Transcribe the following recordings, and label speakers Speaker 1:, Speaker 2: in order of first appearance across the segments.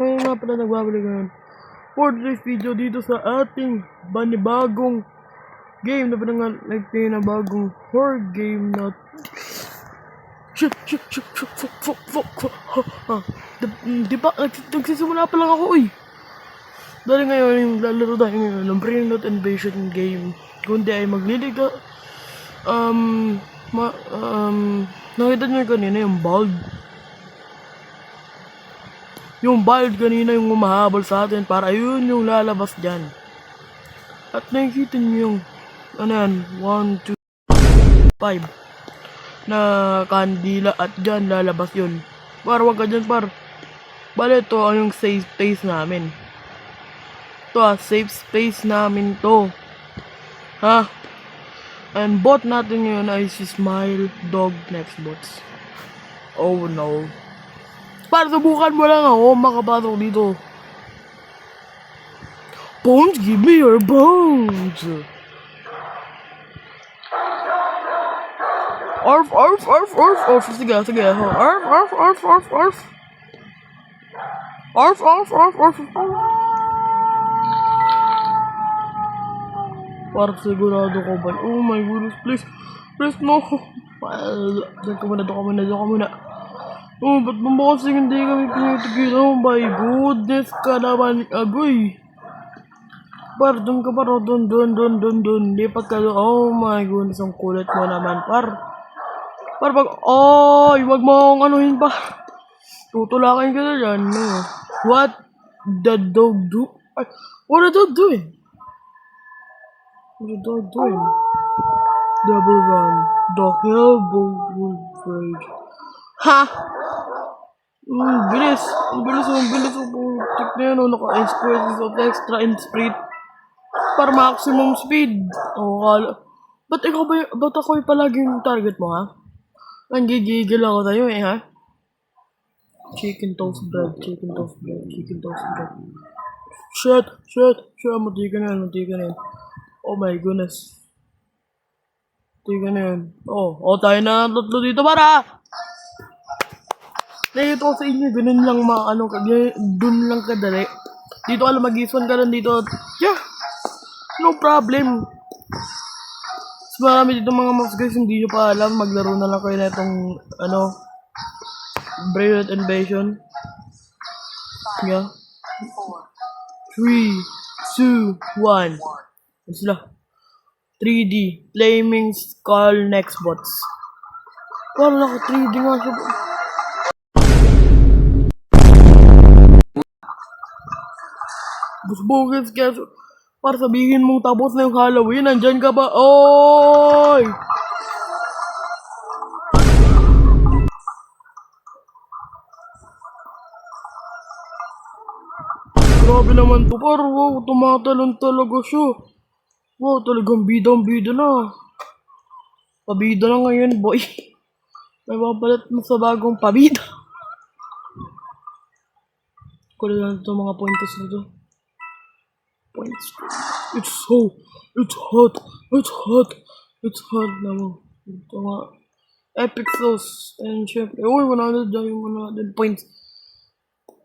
Speaker 1: Ngayon nga pala nagbabalik ngayon for today's video dito sa ating panibagong game na pinagpinabagong horror game na di ba nagsisimula pa lang ako dahil ngayon yung lalaro tayo ngayon ng Brain Rot Invasion game kundi ay magliliga nakita nyo kanina yung bald kanina yung umahabol sa atin para yun yung lalabas dyan. At nakikita nyo yung, 1, 2, 5 na kandila at dyan lalabas yun. Par, wag ka dyan par. Bale, ito ang yung safe space namin. Ito safe space namin to. Ha? And bot natin ngayon ay si Smile Dog Nextbots. Oh no. Para subukan mo lang ako makapasok dito. Bones, give me your bones. Arf, arf, arf, arf, arf. Sige. Arf, arf, arf, arf, arf. Arf, arf, arf, arf. Para sigurado ko ba? Oh my goodness, please. Please, no. Diyan ka muna. Oh, ba't mo kasi hindi kami pinitigil? Oh my goodness ka naman, agoy. Par, doon ka par, doon. Lipat ka doon. Oh my goodness, ang kulit mo naman, par. Par, wag mo akong anuhin pa. Tutulakin ka na dyan, no. What the dog do? Ay, what the dog doing? Double run. The hell rage. Ha! Bilis. Ang bilis. Tik na yun, naka-square of extra in speed. Para maximum speed. Kala. Ba't ako yung palaging target mo, ha? Nanggigigil ako tayo, ha? Chicken toast bread. Shit. Mati ka na yan. Oh my goodness. Mati ka na yan. Oh, tayo na tatlo dito, para! Nakikita ko sa inyo, ganun lang dun lang kadali. Dito ka lang mag-iswan ka lang dito. Yeah, no problem. Mas marami dito mga mobs guys, hindi nyo pa alam. Maglaro na lang kayo na itong, Brain Rot Invasion. Yeah. 3, 2, 1. Ano sila? 3D. Flaming Skull Nextbots. Parang naka 3D nga siya. Busbogus kaya para sabihin mong tapos na yung Halloween, nandyan ka ba? Oy! Grabe naman to, par. Wow, tumatalon talaga siya. Wow, talagang bida na. Pabida na ngayon, boy. May mapalit mo sa bagong pabida. Kulit lang ito mga pointers nito. Points. It's hot naman. Ito nga. Epic sauce. And syempre, 100 dyan yung 100 points.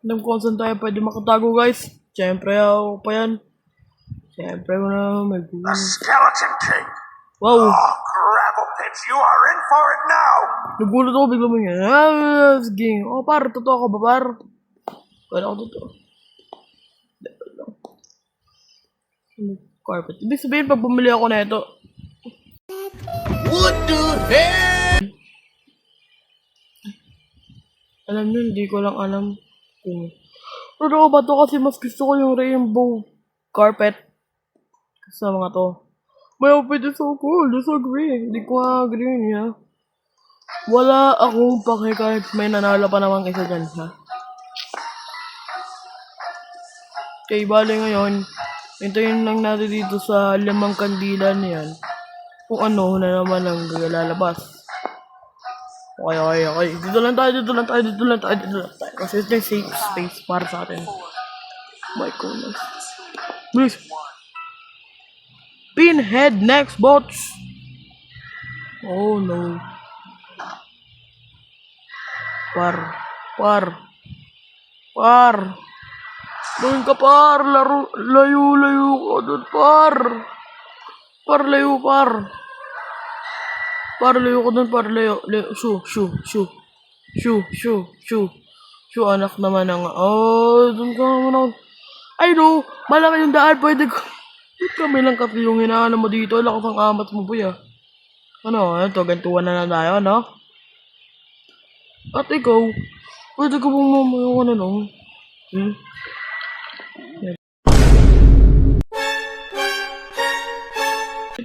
Speaker 1: Alam ko saan tayo pwede makatago, guys. Syempre, ako pa yan. Syempre, may gulo.
Speaker 2: Skeleton King!
Speaker 1: Wow!
Speaker 2: Oh, gravel pits, you are in for it now!
Speaker 1: Nagulat ako, bigla mo yan. Sige. Par, totoo ka ba, par? Kaya ako totoo. Carpet. Ibig sabihin, pag bumili ako na ito. What the hell? Alam nyo, hindi ko lang alam kung... Pero ba to kasi mas gusto ko yung rainbow carpet. Sa mga to. May outfit is so cool. Disagree. Hindi ko agree niya. Wala akong pake kahit may nanalo pa namang isa dyan, ha? Okay, bale ngayon, hintayin lang natin dito sa 5 kandila niyan kung ano na naman ang lalabas. Okay. Dito lang tayo. Kasi ito yung safe space para sa atin. My goodness. Please. Pinhead Nextbots. Oh no. Par. Doon ka par, layo ka doon par. Par, layo par. Par, layo ka doon par, layo. Shoo, anak naman ng, oh, doon ka naman ako. Ay no, malaki yung daan, pwede ko. Ba't kami lang kasi yung hinahanap mo dito, lakas ang amat mo boy ah. Ano, ito, gantuan na lang tayo, no? At ikaw, pwede ka bang mamaya ko na lang? Hmm?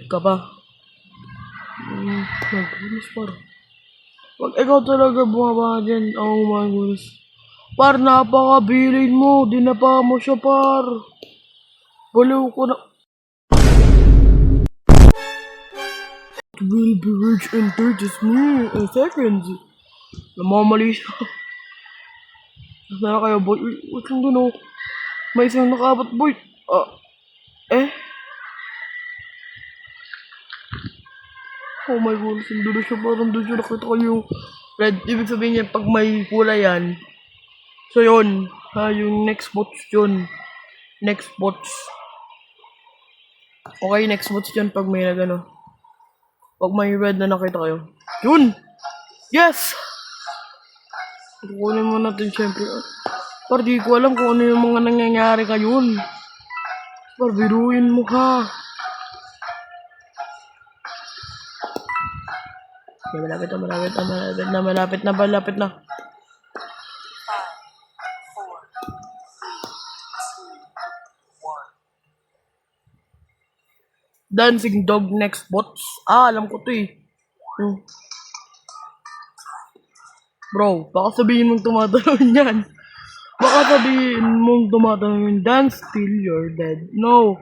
Speaker 1: Ka ba? Nagpulis par. Pag ikaw talaga bumaba dyan, oh my goodness. Par, napakabilin mo, dinapa mo siya par. Baliw ko na. It will be reached in 30 seconds. Namamali siya. Sana kayo boy. Uy, wait lang dun oh. May isang nakabat boy. Eh? Oh my goodness, hindi na siya parang doon siya nakita ko yung red. Ibig sabihin niya, pag may kulay yan. So yun, yung next bots yun. Next bots. Okay, next bots yun pag may nagano. Pag may red na nakita kayo. Yun! Yes! Kukunin mo natin syempre. Par, di ko alam kung ano yung mga nangyayari ngayon. Par, biruin mo ha. Okay, malapit na. Dancing dog next bots. Alam ko to eh. Bro, baka sabihin mong tumatalon yan. Baka sabihin mong tumatalon yung dance till you're dead. No.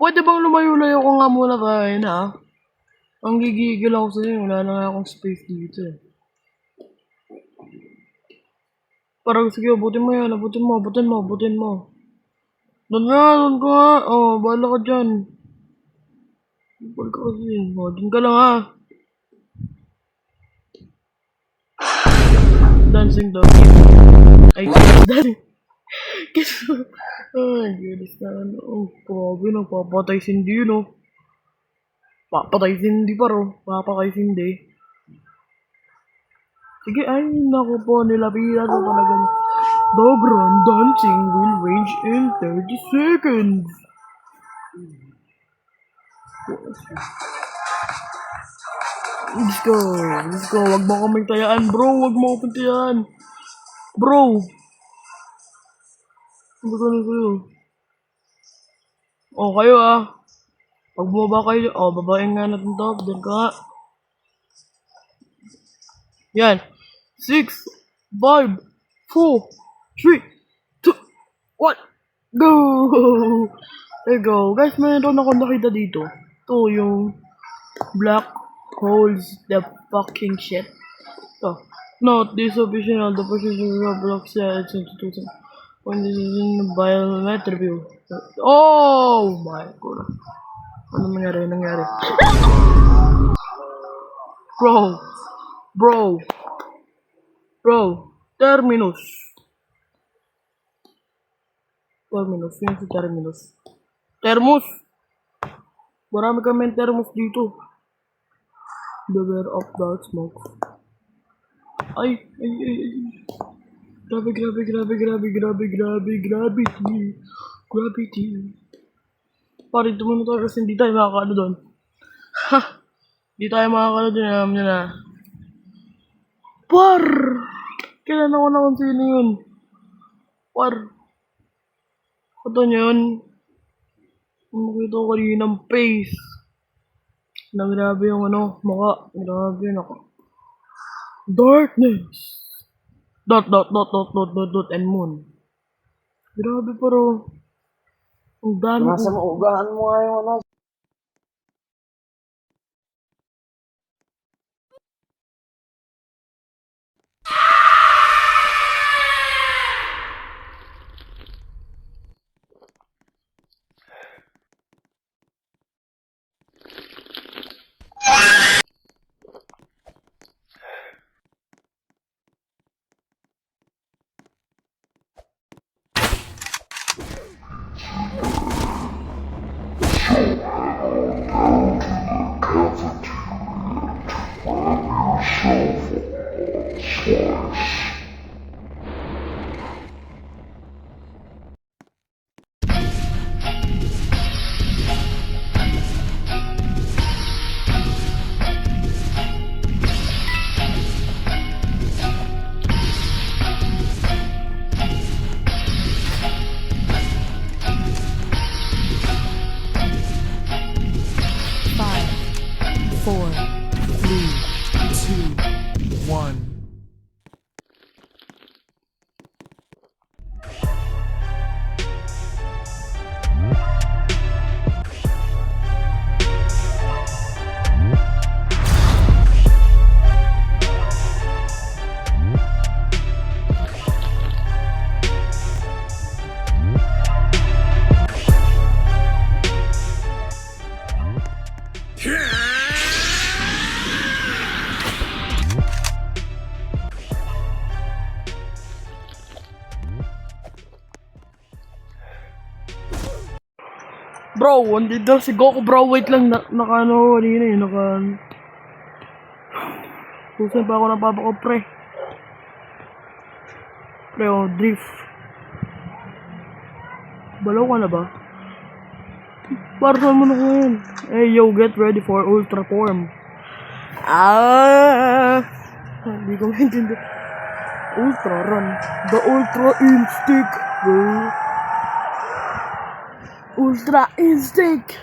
Speaker 1: Pwede bang lumayo-layo ko nga muna tayo na? Ang gigigil ako sa'yo. Wala na nga akong space dito eh. Parang sige, abutin mo yan. Abutin mo. Doon ka. Oh, bahala ka dyan. Bahala ka kasi. Oh, doon ka lang ha. Dancing dog. Ay, dancing. Ay, goodness na ano. Oh, grabe, nagpapatay sindi yun oh. Papatay sindi paro. Papatay sindi. Sige, ay, naku po, nilapitan ko talaga niya. The grand dancing will range in 30 seconds. Let's go. Wag mo kaming tayaan, bro. Wag mo kaming tayaan. Bro. Ano ka na kayo? Oh, kayo ah. Pag bumaba kayo, oh, babaeng nga natin to. Doon ka nga. Yan. 6, 5, 4, 3, 2, 1. Go! There you go. Guys, mayroon ako nakita dito. Ito yung black holes the fucking shit. Oh. Note this official the position of Roblox it's institution. When this is in the biometric view. Oh my god. Ano nangyari? Bro. Terminus. Yun si Terminus. Termus! Marami kami termus dito. Beware of dark smoke. Ay. Gravity. Pare, tumunod tayo kasi hindi tayo makakano doon. Ha! Hindi tayo makakano doon. Alam nyo na. Par! Kailan ako na kung sino yun? Par! Ito nyo yun. Makita ko kaninang face. Na grabe yung ano, mukha. Grabe yun ako. Darkness! Dot, and moon. Grabe paro. Ang dami ko.
Speaker 3: Nasa maugahan mo nga yung ano,
Speaker 1: Five, four, three, two, one. Bro, andito na si Goku, bro. Wait lang, naka ano, kanina eh, naka... Susan pa ako napapako, pre. Pre, oh, drift. Balaw ka na ba? Parang mo na ko yun. Hey, yo, get ready for Ultra Form. Hindi ko maintindihan. Ultra Run. The Ultra Instinct, bro. Ultra Instinct!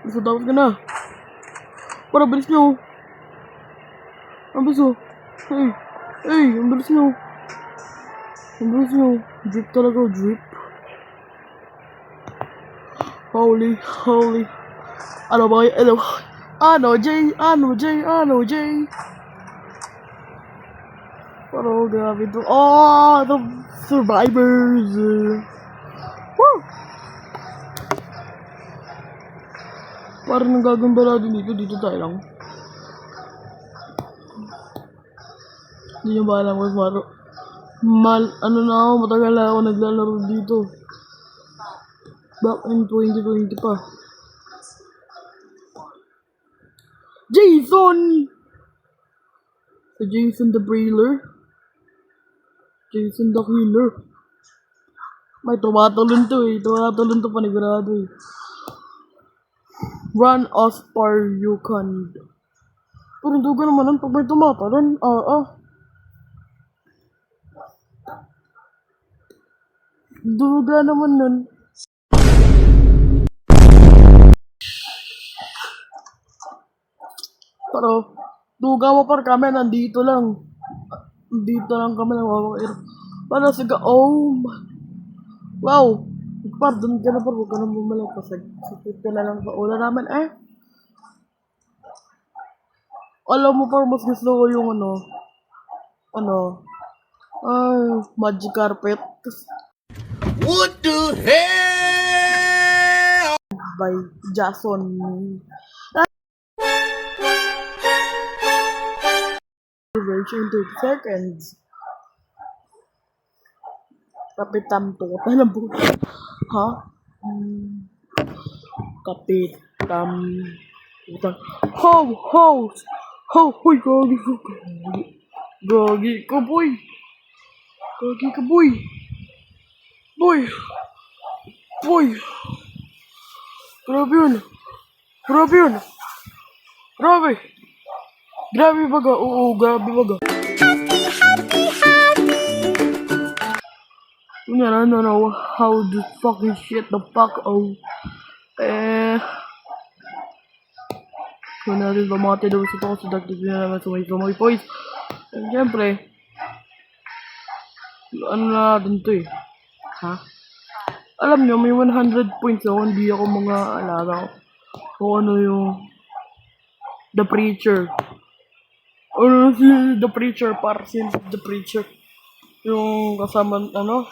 Speaker 1: Basta dapat ka na. Para bilis nyo. Ang bilis oh. Hey, ang bilis nyo. Ang bilis nyo. Drip talaga, drip. Holy. Ano ba kayo? Ano, Jay? Pero grabe to. Oh, the survivors. Woo! Parang nagagambala din dito tayo lang. Hindi nyo ba alam kung ano na ako, matagal na ako naglalaro dito. Back in 2020 pa. Jason the Brawler. Jason the Killer. May tumatalon to panigurado eh. Run as far you can. Pero duga naman nun pag may tumatalon. Duga naman nun. Pero duga mo par kami nandito lang. Dito lang kami nawawakir. Para siga, wow! Pardon ka na par, huwag ka nang bumalik kasi sakit ka na lang sa ulo naman eh. Alam mo par, mas gusto ko yung magic carpet.
Speaker 2: What the hell?
Speaker 1: By Jason. Version 30 seconds. Kapitam to. Alam po. Ha? Kapitam. Ho! Hoy, gagi ka, boy. Boy. Grabe yun. Grabe baga. Oo, grabe baga. I don't know how the fucking shit the fuck kung natin pamati daw sa ito kasi dagdag na naman sumay boys. And syempre ano na natin to eh. Ha? Alam nyo, may 100 points ako, hindi ako mga alaga kung ano yung The Preacher. Ano si The Preacher, para si The Preacher. Yung kasama,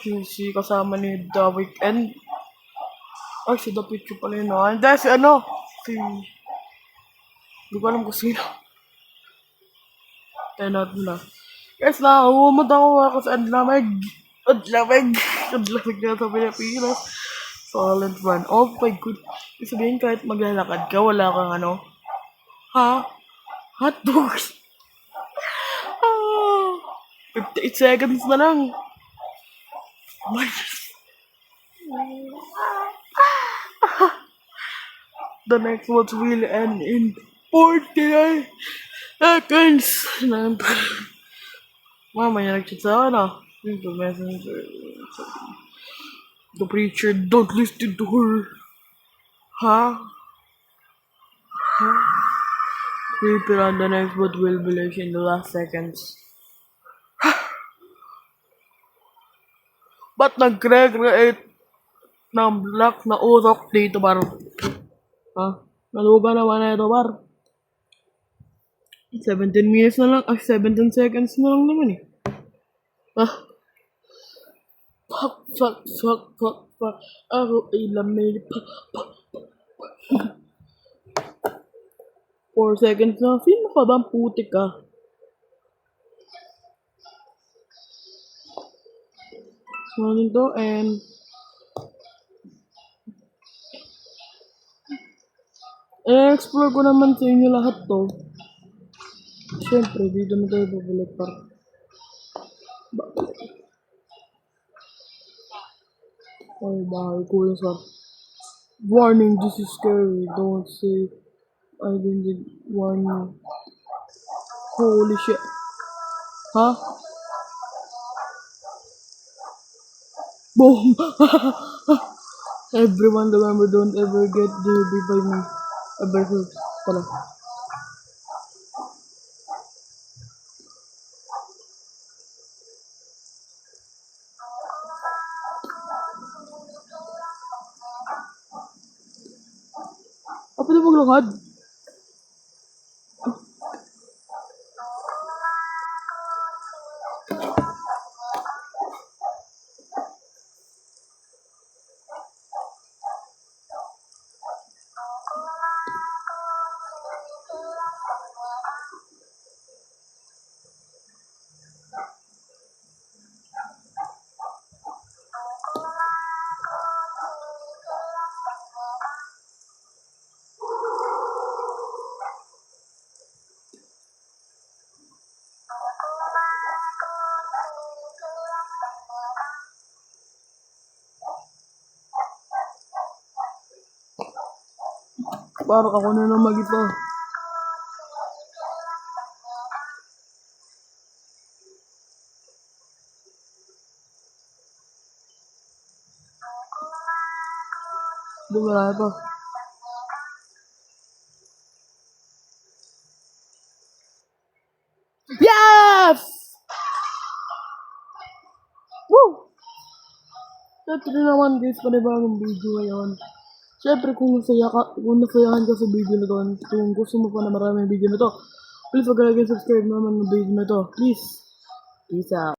Speaker 1: yung si kasama ni The Weeknd. Ay, si The Preacher pala yun. And then si hindi ko alam kung sino. Kaya natin na. Guys, nakahumad ako kasi ang lamig na sa Pilipinas. Solid run. Oh my god. Sabihin kahit maglalakad ka, wala kang Ha? Hotdog. Ah, 58 seconds na lang. The next watch will end in 49 seconds. Mamaya nag-chat sa akin ah. The messenger. The preacher, don't listen to her. Huh? People on the next watch will believe in the last seconds. Ba't nag-recreate ng black na usok dito, bar? Ha? Naluba naman na ito, bar. 17 minutes na lang, 17 seconds na lang naman eh. Ah, fuck. Ako ay lamay. 4 seconds na. Sino ka ba ang putik ka? Ano to? And explore ko naman sa inyo lahat to. Siyempre, dito na tayo babalik par. Ay, bahay ko yun sa warning, this is scary. Don't say I didn't warn you. Holy shit. Ha? Boom! Everyone remember, don't ever get delivered by me. Ever heard pala. Apa na maglakad? Parang ako na naman ito. Wala ito. Yes! Woo! Ito na naman guys, panibagong video ngayon. Siyempre kung nasayahan ka sa video na to, kung gusto mo pa na maraming video na to, please wag ka subscribe naman ng video na to. Please. Peace out.